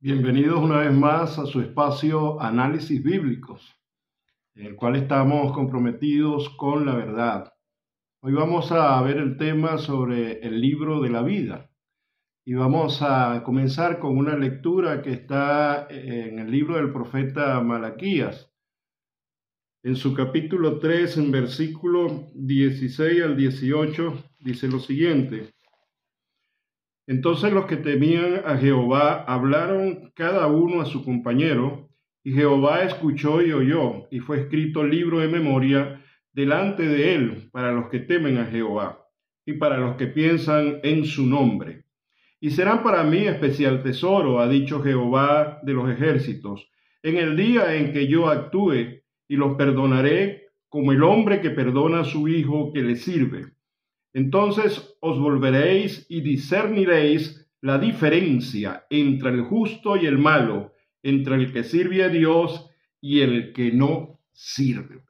Bienvenidos una vez más a su espacio Análisis Bíblicos, en el cual estamos comprometidos con la verdad. Hoy vamos a ver el tema sobre el libro de la vida y vamos a comenzar con una lectura que está en el libro del profeta Malaquías. En su capítulo 3, en versículo 16 al 18, dice lo siguiente: Entonces los que temían a Jehová hablaron cada uno a su compañero, y Jehová escuchó y oyó, y fue escrito libro de memoria delante de él para los que temen a Jehová, y para los que piensan en su nombre. Y serán para mí especial tesoro, ha dicho Jehová de los ejércitos, en el día en que yo actúe, y los perdonaré como el hombre que perdona a su hijo que le sirve. Entonces os volveréis y discerniréis la diferencia entre el justo y el malo, entre el que sirve a Dios y el que no sirve.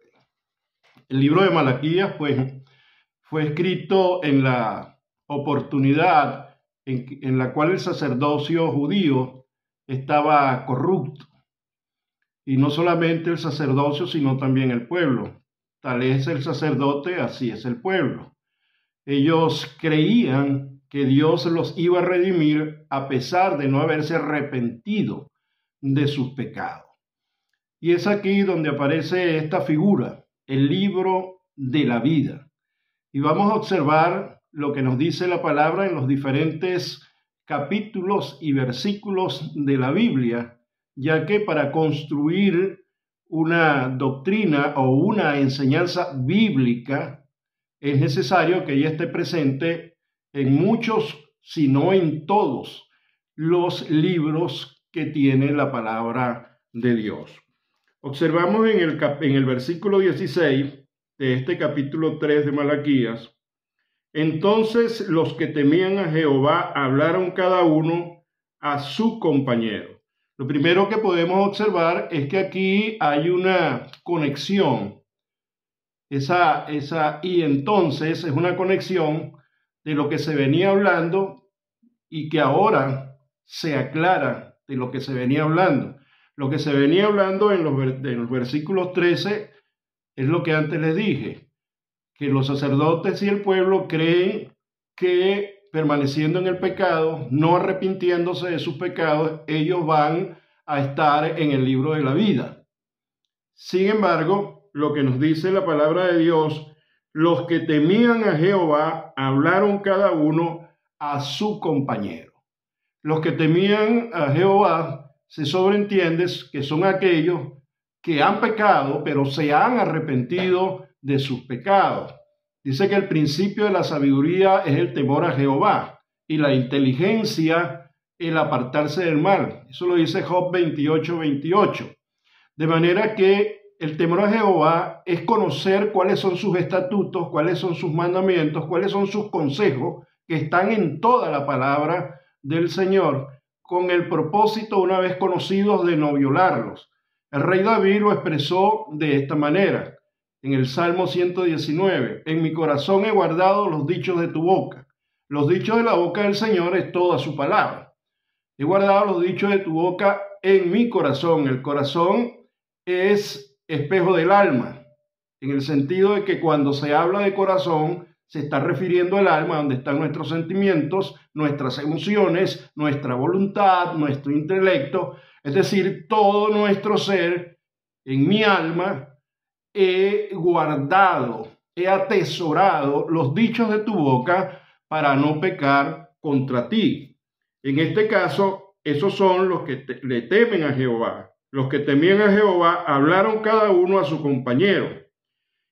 El libro de Malaquías, fue escrito en la oportunidad en la cual el sacerdocio judío estaba corrupto. Y no solamente el sacerdocio, sino también el pueblo. Tal es el sacerdote, así es el pueblo. Ellos creían que Dios los iba a redimir a pesar de no haberse arrepentido de sus pecados. Y es aquí donde aparece esta figura, el libro de la vida. Y vamos a observar lo que nos dice la palabra en los diferentes capítulos y versículos de la Biblia, ya que para construir una doctrina o una enseñanza bíblica es necesario que ella esté presente en muchos, si no en todos, los libros que tiene la palabra de Dios. Observamos en el versículo 16 de este capítulo 3 de Malaquías: Entonces los que temían a Jehová hablaron cada uno a su compañero. Lo primero que podemos observar es que aquí hay una conexión. Y entonces es una conexión de lo que se venía hablando y que ahora se aclara de lo que se venía hablando. Lo que se venía hablando en los versículos 13 es lo que antes les dije, que los sacerdotes y el pueblo creen que permaneciendo en el pecado, no arrepintiéndose de sus pecados, ellos van a estar en el libro de la vida. Sin embargo, lo que nos dice la palabra de Dios: los que temían a Jehová hablaron cada uno a su compañero. Los que temían a Jehová se sobreentiende que son aquellos que han pecado, pero se han arrepentido de sus pecados. Dice que el principio de la sabiduría es el temor a Jehová y la inteligencia el apartarse del mal. Eso lo dice Job 28:28. De manera que el temor a Jehová es conocer cuáles son sus estatutos, cuáles son sus mandamientos, cuáles son sus consejos, que están en toda la palabra del Señor, con el propósito, una vez conocidos, de no violarlos. El rey David lo expresó de esta manera, en el Salmo 119: En mi corazón he guardado los dichos de tu boca. Los dichos de la boca del Señor es toda su palabra. He guardado los dichos de tu boca en mi corazón. El corazón es espejo del alma, en el sentido de que cuando se habla de corazón, se está refiriendo al alma, donde están nuestros sentimientos, nuestras emociones, nuestra voluntad, nuestro intelecto, es decir, todo nuestro ser. En mi alma he guardado, he atesorado los dichos de tu boca para no pecar contra ti. En este caso, esos son los que le temen a Jehová. Los que temían a Jehová hablaron cada uno a su compañero,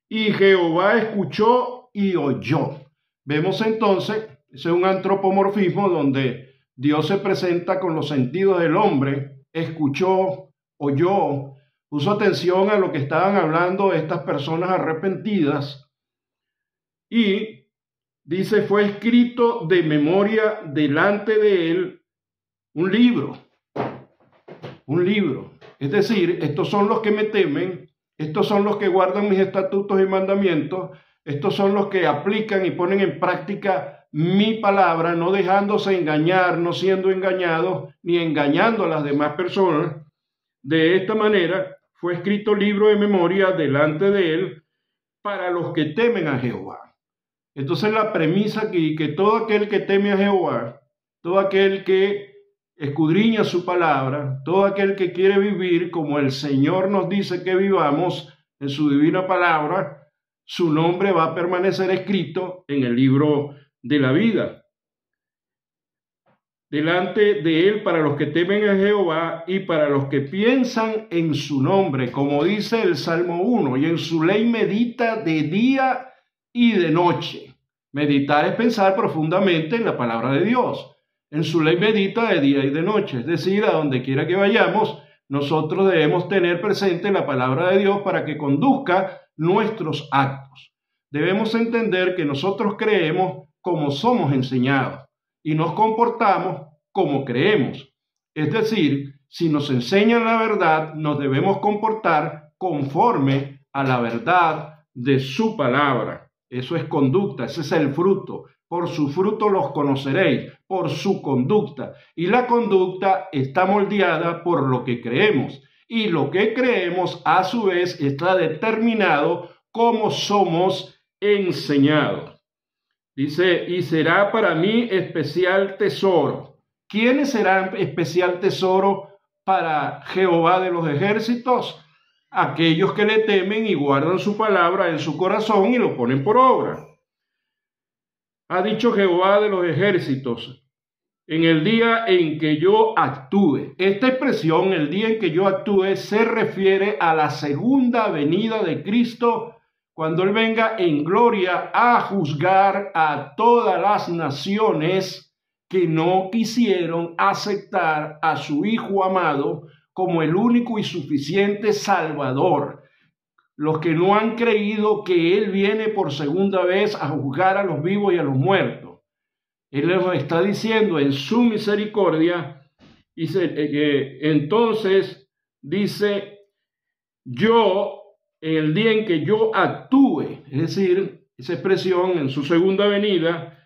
y Jehová escuchó y oyó. Vemos entonces, ese es un antropomorfismo donde Dios se presenta con los sentidos del hombre: escuchó, oyó, puso atención a lo que estaban hablando estas personas arrepentidas, y dice: fue escrito de memoria delante de él un libro. Un libro. Es decir, estos son los que me temen, estos son los que guardan mis estatutos y mandamientos, estos son los que aplican y ponen en práctica mi palabra, no dejándose engañar, no siendo engañados, ni engañando a las demás personas. De esta manera fue escrito libro de memoria delante de él para los que temen a Jehová. Entonces la premisa aquí, que todo aquel que teme a Jehová, todo aquel que escudriña su palabra, todo aquel que quiere vivir como el Señor nos dice que vivamos en su divina palabra, su nombre va a permanecer escrito en el libro de la vida. Delante de él para los que temen a Jehová y para los que piensan en su nombre, como dice el Salmo 1, y en su ley medita de día y de noche. Meditar es pensar profundamente en la palabra de Dios. En su ley medita de día y de noche, es decir, a donde quiera que vayamos, nosotros debemos tener presente la palabra de Dios para que conduzca nuestros actos. Debemos entender que nosotros creemos como somos enseñados y nos comportamos como creemos. Es decir, si nos enseñan la verdad, nos debemos comportar conforme a la verdad de su palabra. Eso es conducta, ese es el fruto. Por su fruto los conoceréis, por su conducta. Y la conducta está moldeada por lo que creemos. Y lo que creemos, a su vez, está determinado como somos enseñados. Dice, y será para mí especial tesoro. ¿Quiénes serán especial tesoro para Jehová de los ejércitos? Aquellos que le temen y guardan su palabra en su corazón y lo ponen por obra. Ha dicho Jehová de los ejércitos, en el día en que yo actúe. Esta expresión, el día en que yo actúe, se refiere a la segunda venida de Cristo, cuando Él venga en gloria a juzgar a todas las naciones que no quisieron aceptar a su Hijo amado como el único y suficiente Salvador. Los que no han creído que Él viene por segunda vez a juzgar a los vivos y a los muertos. Él les está diciendo en su misericordia, entonces dice, yo, en el día en que yo actúe, es decir, esa expresión en su segunda venida,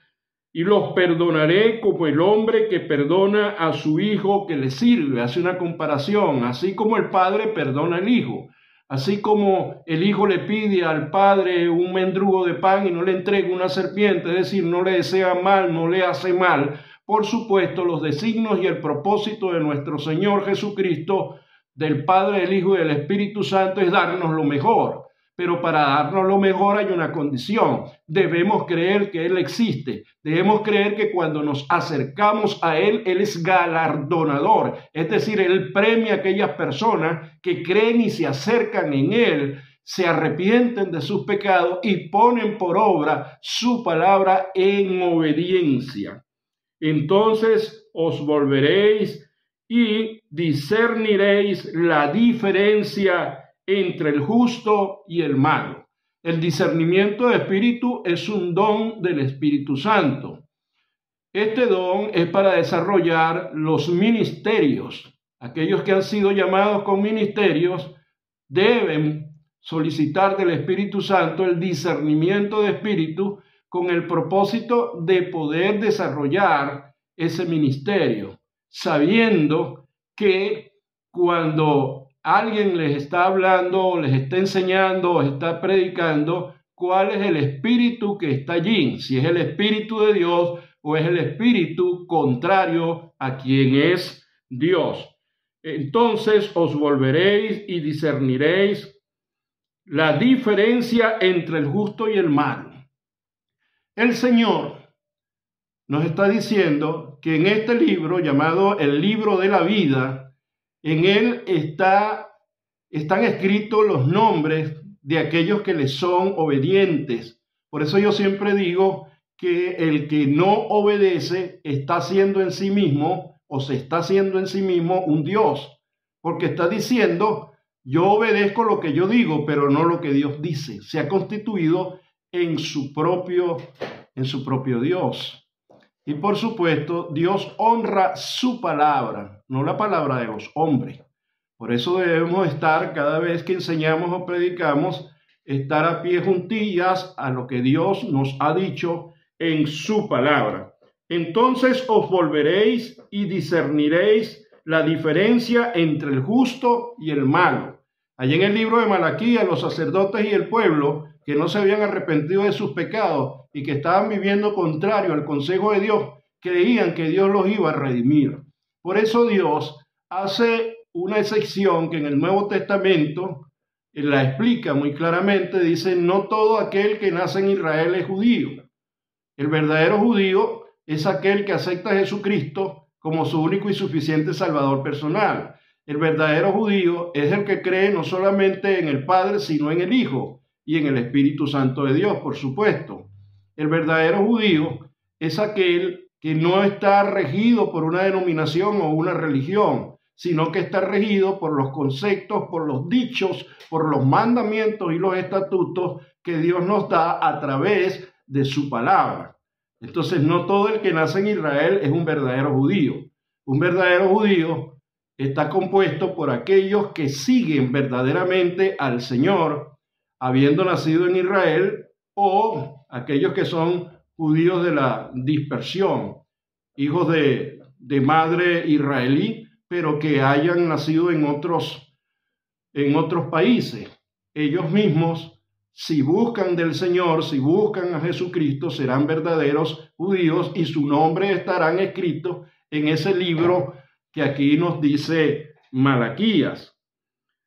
y los perdonaré como el hombre que perdona a su hijo que le sirve. Hace una comparación, así como el padre perdona al hijo. Así como el hijo le pide al padre un mendrugo de pan y no le entrega una serpiente, es decir, no le desea mal, no le hace mal. Por supuesto, los designios y el propósito de nuestro Señor Jesucristo, del Padre, del Hijo y del Espíritu Santo es darnos lo mejor. Pero para darnos lo mejor hay una condición. Debemos creer que Él existe. Debemos creer que cuando nos acercamos a Él, Él es galardonador. Es decir, Él premia a aquellas personas que creen y se acercan en Él, se arrepienten de sus pecados y ponen por obra su palabra en obediencia. Entonces os volveréis y discerniréis la diferencia entre el justo y el malo. El discernimiento de espíritu es un don del Espíritu Santo. Este don es para desarrollar los ministerios. Aquellos que han sido llamados con ministerios deben solicitar del Espíritu Santo el discernimiento de espíritu con el propósito de poder desarrollar ese ministerio, sabiendo que cuando alguien les está hablando, les está enseñando, está predicando, cuál es el espíritu que está allí, si es el espíritu de Dios o es el espíritu contrario a quien es Dios. Entonces os volveréis y discerniréis la diferencia entre el justo y el malo. El Señor nos está diciendo que en este libro llamado el libro de la vida, en él están escritos los nombres de aquellos que le son obedientes. Por eso yo siempre digo que el que no obedece está haciendo en sí mismo o se está haciendo en sí mismo un Dios, porque está diciendo, yo obedezco lo que yo digo, pero no lo que Dios dice. Se ha constituido en su propio Dios. Y por supuesto, Dios honra su palabra, no la palabra de los hombres. Por eso debemos estar, cada vez que enseñamos o predicamos, estar a pie juntillas a lo que Dios nos ha dicho en su palabra. Entonces os volveréis y discerniréis la diferencia entre el justo y el malo. Allí en el libro de Malaquías, los sacerdotes y el pueblo que no se habían arrepentido de sus pecados y que estaban viviendo contrario al consejo de Dios, creían que Dios los iba a redimir. Por eso Dios hace una excepción que en el Nuevo Testamento la explica muy claramente. Dice: no todo aquel que nace en Israel es judío. El verdadero judío es aquel que acepta a Jesucristo como su único y suficiente Salvador personal. El verdadero judío es el que cree no solamente en el Padre, sino en el Hijo y en el Espíritu Santo de Dios, por supuesto. El verdadero judío es aquel que no está regido por una denominación o una religión, sino que está regido por los conceptos, por los dichos, por los mandamientos y los estatutos que Dios nos da a través de su palabra. Entonces, no todo el que nace en Israel es un verdadero judío. Un verdadero judío está compuesto por aquellos que siguen verdaderamente al Señor, habiendo nacido en Israel, o aquellos que son judíos de la dispersión, hijos de madre israelí, pero que hayan nacido en otros países. Ellos mismos, si buscan del Señor, si buscan a Jesucristo, serán verdaderos judíos y su nombre estarán escritos en ese libro que aquí nos dice Malaquías.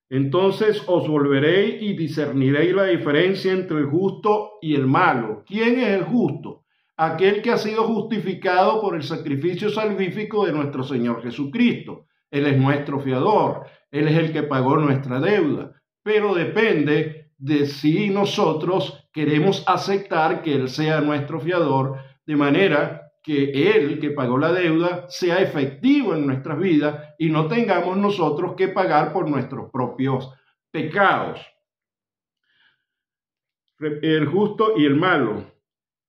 Entonces os volveréis y discerniréis la diferencia entre el justo y el malo. ¿Quién es el justo? Aquel que ha sido justificado por el sacrificio salvífico de nuestro Señor Jesucristo. Él es nuestro fiador, Él es el que pagó nuestra deuda, pero depende de si nosotros queremos aceptar que Él sea nuestro fiador, de manera que Él, que pagó la deuda, sea efectivo en nuestras vidas y no tengamos nosotros que pagar por nuestros propios pecados. El justo y el malo,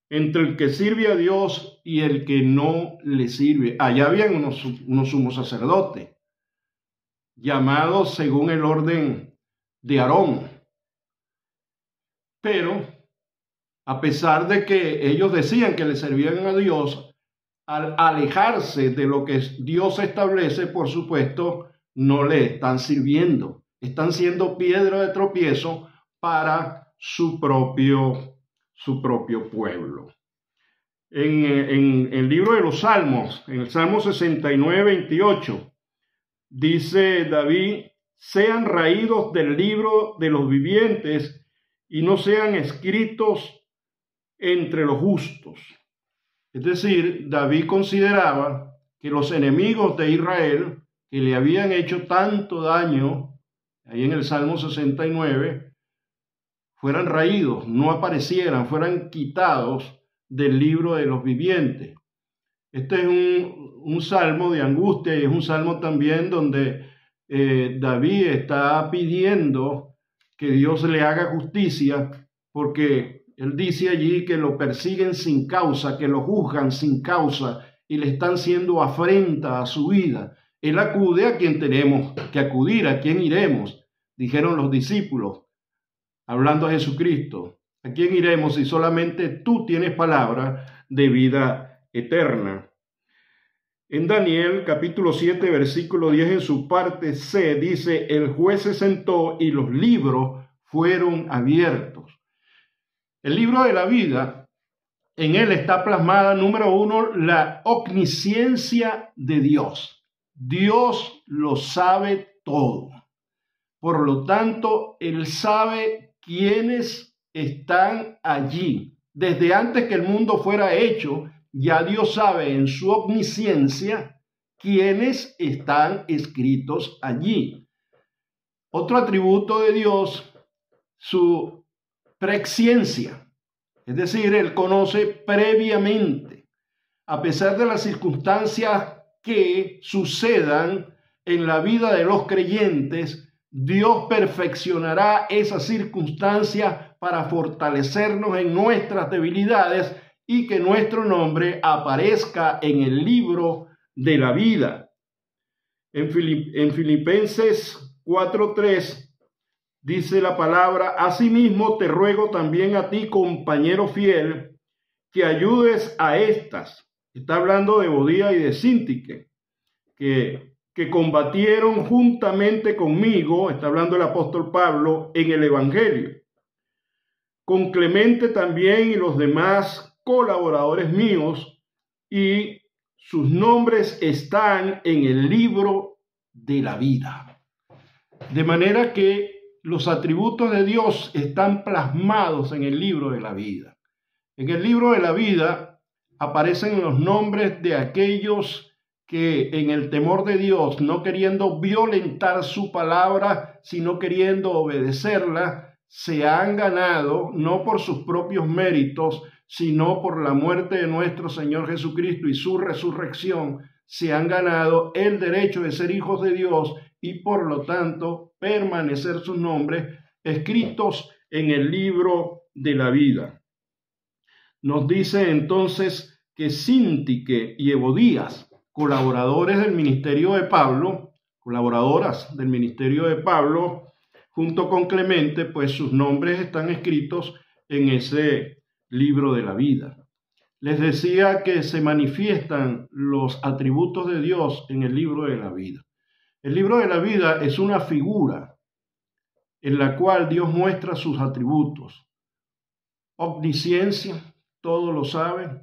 entre el que sirve a Dios y el que no le sirve. Allá habían unos sumos sacerdotes, llamados según el orden de Aarón. Pero a pesar de que ellos decían que le servían a Dios, al alejarse de lo que Dios establece, por supuesto, no le están sirviendo. Están siendo piedra de tropiezo para su propio pueblo. En el libro de los Salmos, en el Salmo 69, 28, dice David: sean raídos del libro de los vivientes y no sean escritos entre los justos. Es decir, David consideraba que los enemigos de Israel, que le habían hecho tanto daño, ahí en el Salmo 69, fueran raídos, no aparecieran, fueran quitados del libro de los vivientes. Este es un salmo de angustia y es un salmo también donde David está pidiendo que Dios le haga justicia, porque él dice allí que lo persiguen sin causa, que lo juzgan sin causa y le están haciendo afrenta a su vida. Él acude a quien tenemos que acudir, a quien iremos, dijeron los discípulos, hablando a Jesucristo. ¿A quién iremos si solamente tú tienes palabra de vida eterna? En Daniel capítulo 7 versículo 10 en su parte C dice: el juez se sentó y los libros fueron abiertos. El libro de la vida, en él está plasmada, número uno, la omnisciencia de Dios. Dios lo sabe todo. Por lo tanto, Él sabe quiénes están allí. Desde antes que el mundo fuera hecho, ya Dios sabe en su omnisciencia quiénes están escritos allí. Otro atributo de Dios, su presciencia, es decir, Él conoce previamente, a pesar de las circunstancias que sucedan en la vida de los creyentes, Dios perfeccionará esas circunstancias para fortalecernos en nuestras debilidades y que nuestro nombre aparezca en el libro de la vida. En Filipenses 4:3 dice la palabra: asimismo te ruego también a ti, compañero fiel, que ayudes a estas. Está hablando de Evodía y de Síntique, que combatieron juntamente conmigo, está hablando el apóstol Pablo, en el Evangelio. Con Clemente también y los demás colaboradores míos, y sus nombres están en el libro de la vida. De manera que los atributos de Dios están plasmados en el libro de la vida. En el libro de la vida aparecen los nombres de aquellos que en el temor de Dios, no queriendo violentar su palabra, sino queriendo obedecerla, se han ganado, no por sus propios méritos, sino por la muerte de nuestro Señor Jesucristo y su resurrección, se han ganado el derecho de ser hijos de Dios y por lo tanto permanecer sus nombres escritos en el libro de la vida. Nos dice entonces que Síntique y Evodías, colaboradores del ministerio de Pablo, colaboradoras del ministerio de Pablo, junto con Clemente, pues sus nombres están escritos en ese libro de la vida. Les decía que se manifiestan los atributos de Dios en el libro de la vida. El libro de la vida es una figura en la cual Dios muestra sus atributos. Omnisciencia, todo lo sabe.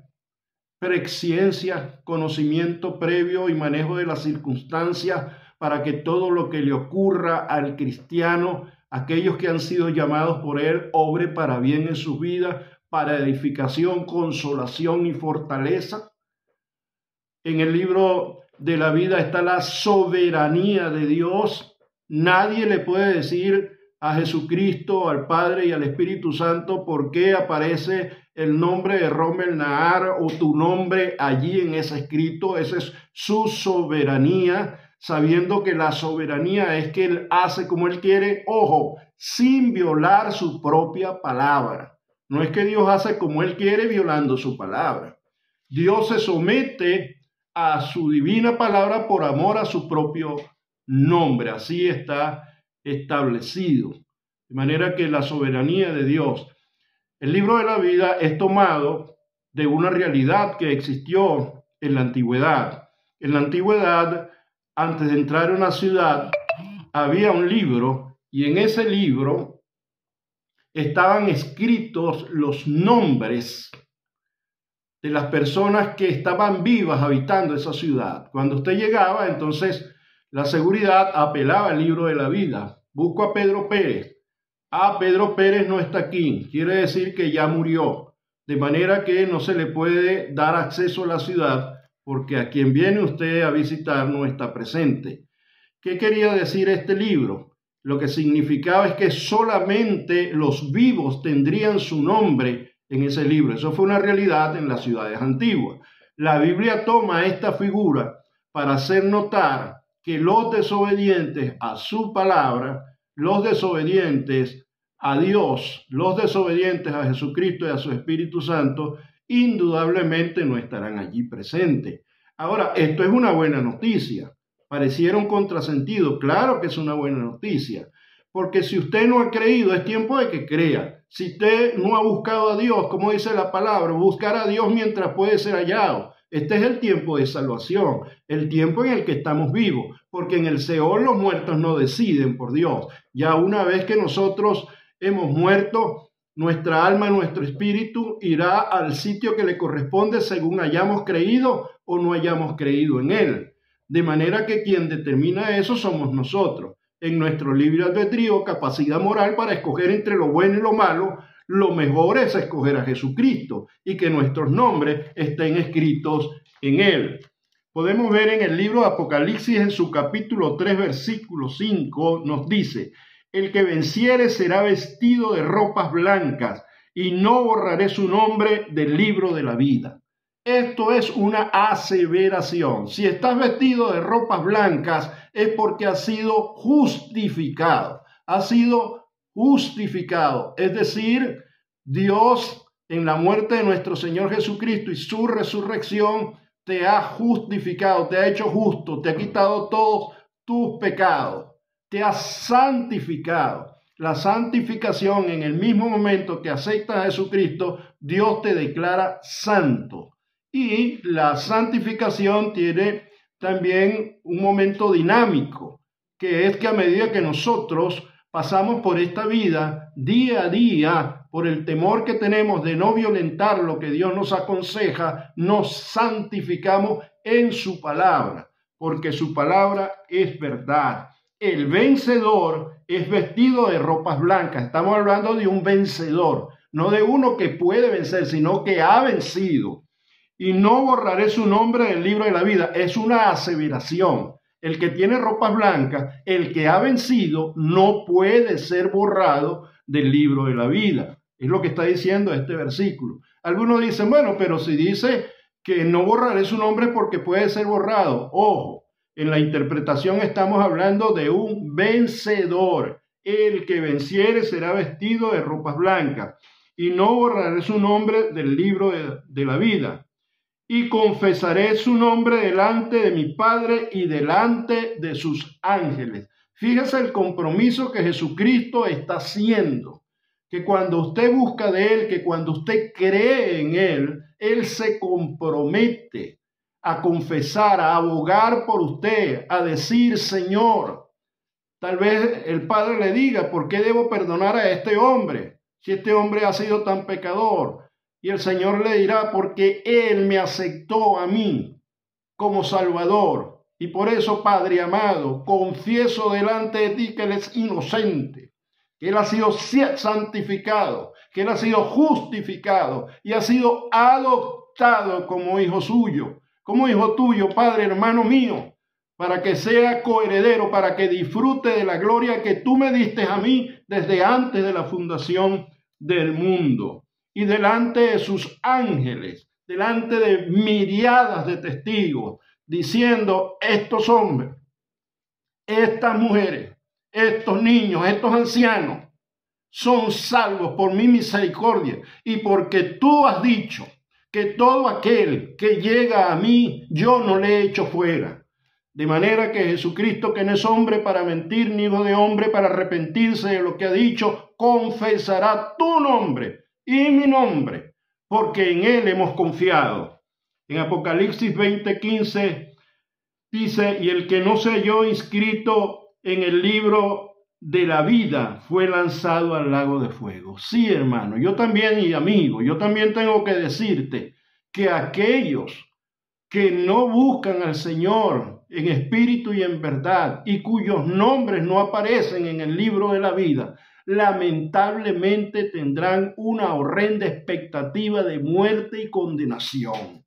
Presciencia, conocimiento previo y manejo de las circunstancias para que todo lo que le ocurra al cristiano, aquellos que han sido llamados por él, obre para bien en su vida, para edificación, consolación y fortaleza. En el libro de la vida está la soberanía de Dios. Nadie le puede decir a Jesucristo, al Padre y al Espíritu Santo por qué aparece el nombre de Rommel Nahar o tu nombre allí en ese escrito. Esa es su soberanía, sabiendo que la soberanía es que Él hace como Él quiere, ojo, sin violar su propia palabra. No es que Dios hace como Él quiere violando su palabra. Dios se somete a su divina palabra por amor a su propio nombre. Así está establecido. De manera que la soberanía de Dios. El libro de la vida es tomado de una realidad que existió en la antigüedad. En la antigüedad, antes de entrar a una ciudad, había un libro y en ese libro estaban escritos los nombres de las personas que estaban vivas habitando esa ciudad. Cuando usted llegaba, entonces la seguridad apelaba al libro de la vida. Busco a Pedro Pérez. Pedro Pérez no está aquí. Quiere decir que ya murió. De manera que no se le puede dar acceso a la ciudad porque a quien viene usted a visitar no está presente. ¿Qué quería decir este libro? Lo que significaba es que solamente los vivos tendrían su nombre en ese libro. Eso fue una realidad en las ciudades antiguas. La Biblia toma esta figura para hacer notar que los desobedientes a su palabra, los desobedientes a Dios, los desobedientes a Jesucristo y a su Espíritu Santo, indudablemente no estarán allí presentes. Ahora, esto es una buena noticia. Pareciera un contrasentido. Claro que es una buena noticia, porque si usted no ha creído, es tiempo de que crea. Si usted no ha buscado a Dios, como dice la palabra, buscar a Dios mientras puede ser hallado. Este es el tiempo de salvación, el tiempo en el que estamos vivos, porque en el Seol los muertos no deciden por Dios. Ya una vez que nosotros hemos muerto, nuestra alma, nuestro espíritu irá al sitio que le corresponde según hayamos creído o no hayamos creído en Él. De manera que quien determina eso somos nosotros. En nuestro libre albedrío, capacidad moral para escoger entre lo bueno y lo malo, lo mejor es escoger a Jesucristo y que nuestros nombres estén escritos en Él. Podemos ver en el libro de Apocalipsis, en su capítulo 3, versículo 5, nos dice: el que venciere será vestido de ropas blancas y no borraré su nombre del libro de la vida. Esto es una aseveración. Si estás vestido de ropas blancas es porque has sido justificado. Has sido justificado. Es decir, Dios en la muerte de nuestro Señor Jesucristo y su resurrección te ha justificado, te ha hecho justo, te ha quitado todos tus pecados, te ha santificado. La santificación, en el mismo momento que aceptas a Jesucristo, Dios te declara santo. Y la santificación tiene también un momento dinámico, que es que a medida que nosotros pasamos por esta vida, día a día, por el temor que tenemos de no violentar lo que Dios nos aconseja, nos santificamos en su palabra, porque su palabra es verdad. El vencedor es vestido de ropas blancas. Estamos hablando de un vencedor, no de uno que puede vencer, sino que ha vencido. Y no borraré su nombre del libro de la vida. Es una aseveración. El que tiene ropas blancas, el que ha vencido, no puede ser borrado del libro de la vida. Es lo que está diciendo este versículo. Algunos dicen, bueno, pero si dice que no borraré su nombre porque puede ser borrado. Ojo, en la interpretación estamos hablando de un vencedor. El que venciere será vestido de ropas blancas. Y no borraré su nombre del libro de la vida. Y confesaré su nombre delante de mi Padre y delante de sus ángeles. Fíjese el compromiso que Jesucristo está haciendo, que cuando usted busca de Él, que cuando usted cree en Él, Él se compromete a confesar, a abogar por usted, a decir, Señor, tal vez el Padre le diga, ¿por qué debo perdonar a este hombre? Si este hombre ha sido tan pecador. Y el Señor le dirá, porque Él me aceptó a mí como Salvador. Y por eso, Padre amado, confieso delante de ti que Él es inocente, que Él ha sido santificado, que Él ha sido justificado y ha sido adoptado como hijo suyo, como hijo tuyo, Padre, hermano mío, para que sea coheredero, para que disfrute de la gloria que tú me diste a mí desde antes de la fundación del mundo. Y delante de sus ángeles, delante de miriadas de testigos, diciendo, estos hombres, estas mujeres, estos niños, estos ancianos, son salvos por mi misericordia y porque tú has dicho que todo aquel que llega a mí, yo no le echo fuera. De manera que Jesucristo, que no es hombre para mentir, ni hijo de hombre para arrepentirse de lo que ha dicho, confesará tu nombre y mi nombre, porque en Él hemos confiado. En Apocalipsis 20:15 dice, y el que no se halló inscrito en el libro de la vida fue lanzado al lago de fuego. Sí, hermano, yo también, y amigo, yo también tengo que decirte que aquellos que no buscan al Señor en espíritu y en verdad, y cuyos nombres no aparecen en el libro de la vida, lamentablemente tendrán una horrenda expectativa de muerte y condenación.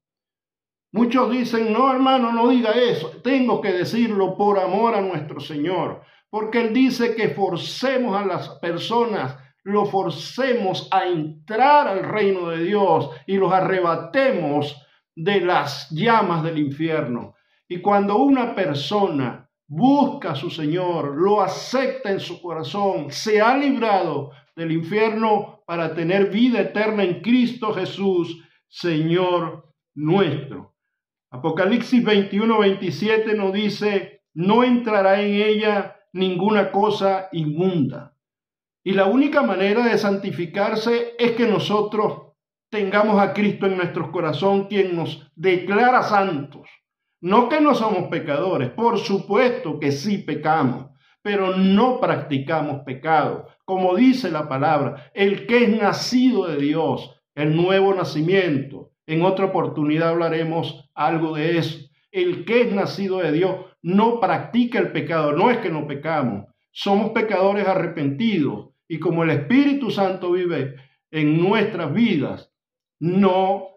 Muchos dicen, no hermano, no diga eso, tengo que decirlo por amor a nuestro Señor, porque Él dice que forcemos a las personas, lo forcemos a entrar al reino de Dios y los arrebatemos de las llamas del infierno. Y cuando una persona busca a su Señor, lo acepta en su corazón, se ha librado del infierno para tener vida eterna en Cristo Jesús, Señor nuestro. Apocalipsis 21:27 nos dice, no entrará en ella ninguna cosa inmunda. Y la única manera de santificarse es que nosotros tengamos a Cristo en nuestro corazón, quien nos declara santos. No que no somos pecadores, por supuesto que sí pecamos, pero no practicamos pecado. Como dice la palabra, el que es nacido de Dios, el nuevo nacimiento. En otra oportunidad hablaremos algo de eso. El que es nacido de Dios no practica el pecado, no es que no pecamos. Somos pecadores arrepentidos y como el Espíritu Santo vive en nuestras vidas, no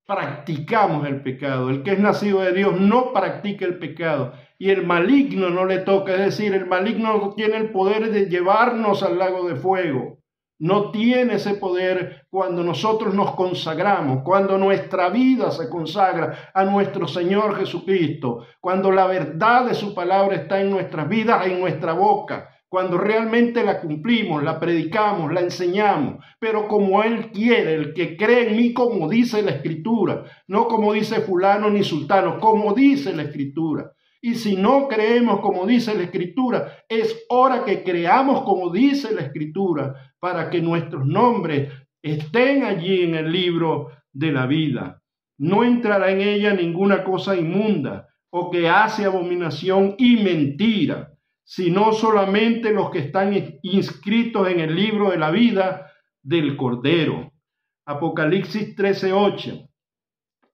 practicamos el pecado. El que es nacido de Dios no practica el pecado y el maligno no le toca, es decir, el maligno no tiene el poder de llevarnos al lago de fuego. No tiene ese poder cuando nosotros nos consagramos, cuando nuestra vida se consagra a nuestro Señor Jesucristo, cuando la verdad de su palabra está en nuestras vidas, en nuestra boca, cuando realmente la cumplimos, la predicamos, la enseñamos, pero como Él quiere, el que cree en mí, como dice la Escritura, no como dice fulano ni sultano, como dice la Escritura. Y si no creemos como dice la Escritura, es hora que creamos como dice la Escritura para que nuestros nombres estén allí en el libro de la vida. No entrará en ella ninguna cosa inmunda o que hace abominación y mentira, sino solamente los que están inscritos en el libro de la vida del Cordero. Apocalipsis 13:8.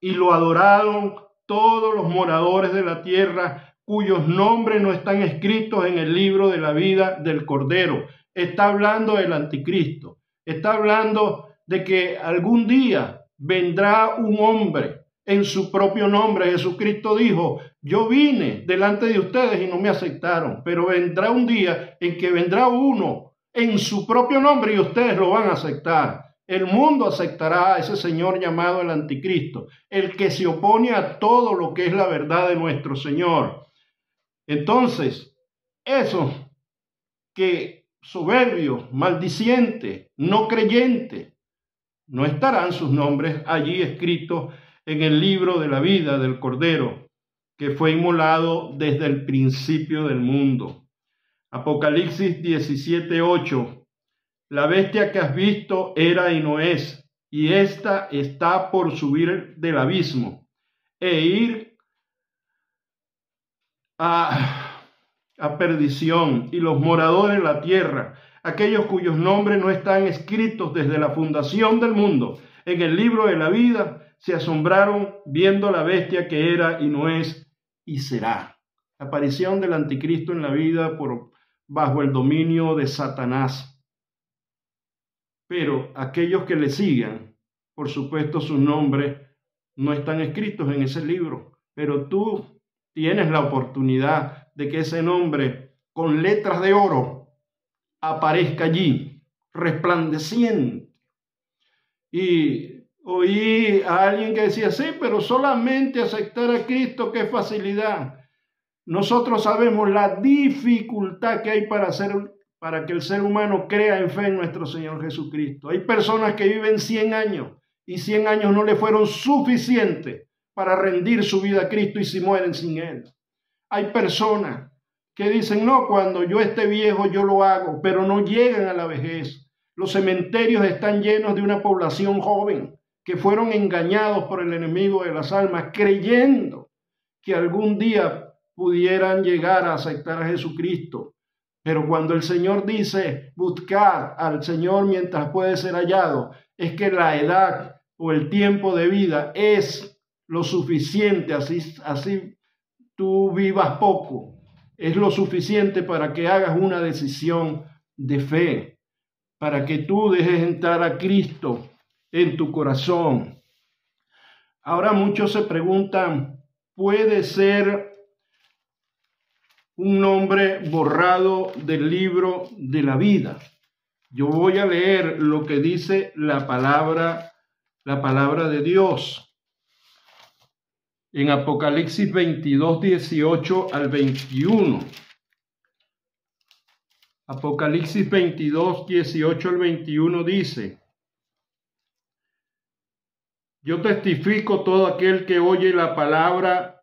Y lo adoraron todos los moradores de la tierra, cuyos nombres no están escritos en el libro de la vida del Cordero. Está hablando del anticristo. Está hablando de que algún día vendrá un hombre en su propio nombre. Jesucristo dijo: yo vine delante de ustedes y no me aceptaron, pero vendrá un día en que vendrá uno en su propio nombre y ustedes lo van a aceptar. El mundo aceptará a ese señor llamado el anticristo, el que se opone a todo lo que es la verdad de nuestro Señor. Entonces, esos que soberbios, maldicientes, no creyentes, no estarán sus nombres allí escritos en el libro de la vida del Cordero, que fue inmolado desde el principio del mundo. Apocalipsis 17:8. La bestia que has visto era y no es, y ésta está por subir del abismo e ir a perdición, y los moradores de la tierra, aquellos cuyos nombres no están escritos desde la fundación del mundo en el libro de la vida, se asombraron viendo la bestia que era y no es y será. La aparición del anticristo en la vida bajo el dominio de Satanás. Pero aquellos que le sigan, por supuesto, sus nombres no están escritos en ese libro. Pero tú tienes la oportunidad de que ese nombre con letras de oro aparezca allí, resplandeciente. Y oí a alguien que decía: sí, pero solamente aceptar a Cristo, qué facilidad. Nosotros sabemos la dificultad que hay para que el ser humano crea en fe en nuestro Señor Jesucristo. Hay personas que viven 100 años y 100 años no le fueron suficientes para rendir su vida a Cristo y se mueren sin Él. Hay personas que dicen: no, cuando yo esté viejo yo lo hago, pero no llegan a la vejez. Los cementerios están llenos de una población joven que fueron engañados por el enemigo de las almas, creyendo que algún día pudieran llegar a aceptar a Jesucristo. Pero cuando el Señor dice: buscad al Señor mientras puede ser hallado, es que la edad o el tiempo de vida es lo suficiente, así tú vivas poco, es lo suficiente para que hagas una decisión de fe, para que tú dejes entrar a Cristo en tu corazón. Ahora muchos se preguntan: ¿puede ser un nombre borrado del libro de la vida? Yo voy a leer lo que dice la palabra de Dios en Apocalipsis 22, 18 al 21. Apocalipsis 22, 18 al 21 dice: yo testifico todo aquel que oye las palabras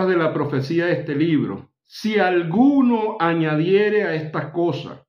de la profecía de este libro. Si alguno añadiere a estas cosas,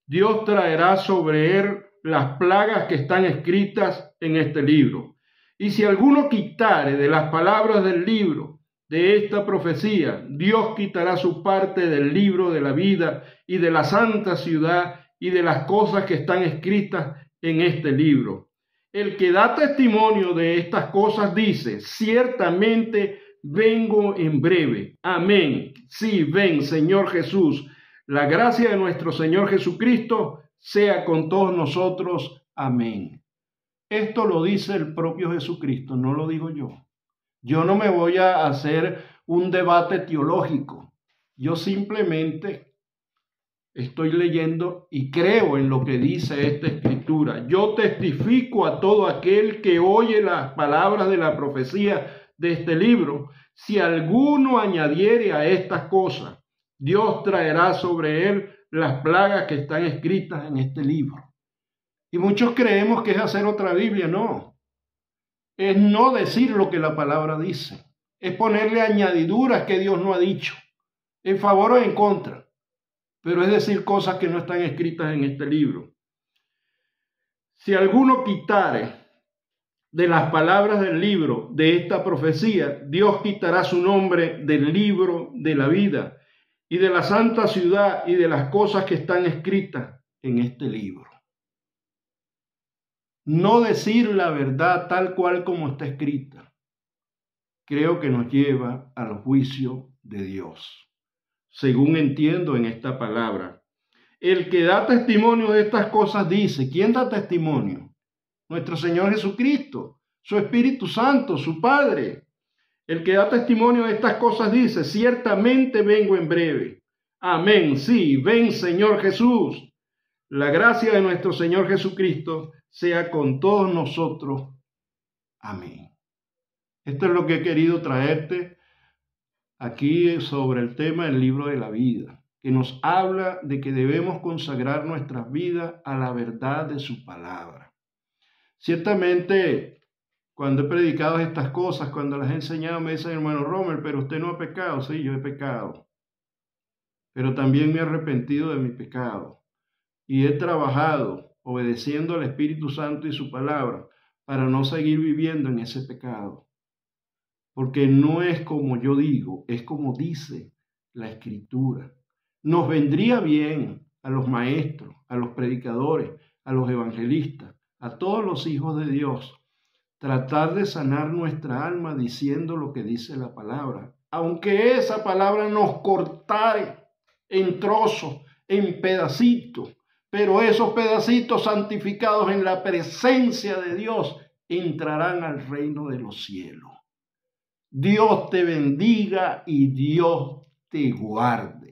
Dios traerá sobre él las plagas que están escritas en este libro. Y si alguno quitare de las palabras del libro de esta profecía, Dios quitará su parte del libro de la vida y de la santa ciudad y de las cosas que están escritas en este libro. El que da testimonio de estas cosas dice: ciertamente vengo en breve. Amén. Sí, ven, Señor Jesús. La gracia de nuestro Señor Jesucristo sea con todos nosotros. Amén. Esto lo dice el propio Jesucristo, no lo digo yo. Yo no me voy a hacer un debate teológico. Yo simplemente estoy leyendo y creo en lo que dice esta escritura. Yo testifico a todo aquel que oye las palabras de la profecía de este libro. Si alguno añadiere a estas cosas, Dios traerá sobre él las plagas que están escritas en este libro. Y muchos creemos que es hacer otra Biblia. No, es no decir lo que la palabra dice. es ponerle añadiduras que Dios no ha dicho, en favor o en contra, pero es decir cosas que no están escritas en este libro. Si alguno quitare de las palabras del libro de esta profecía, Dios quitará su nombre del libro de la vida y de la santa ciudad y de las cosas que están escritas en este libro. No decir la verdad tal cual como está escrita, creo que nos lleva al juicio de Dios, según entiendo en esta palabra. El que da testimonio de estas cosas dice, ¿quién da testimonio? Nuestro Señor Jesucristo, su Espíritu Santo, su Padre. El que da testimonio de estas cosas dice, ciertamente vengo en breve. Amén, sí, ven Señor Jesús. La gracia de nuestro Señor Jesucristo sea con todos nosotros. Amén. Esto es lo que he querido traerte aquí sobre el tema del libro de la vida, que nos habla de que debemos consagrar nuestras vidas a la verdad de su palabra. Ciertamente, cuando he predicado estas cosas, cuando las he enseñado, me dicen, hermano Romer, pero usted no ha pecado. Sí, yo he pecado, pero también me he arrepentido de mi pecado y he trabajado obedeciendo al Espíritu Santo y su palabra para no seguir viviendo en ese pecado. Porque no es como yo digo, es como dice la Escritura. Nos vendría bien a los maestros, a los predicadores, a los evangelistas, a todos los hijos de Dios, tratar de sanar nuestra alma diciendo lo que dice la palabra, aunque esa palabra nos cortare en trozos, en pedacitos, pero esos pedacitos santificados en la presencia de Dios entrarán al reino de los cielos. Dios te bendiga y Dios te guarde.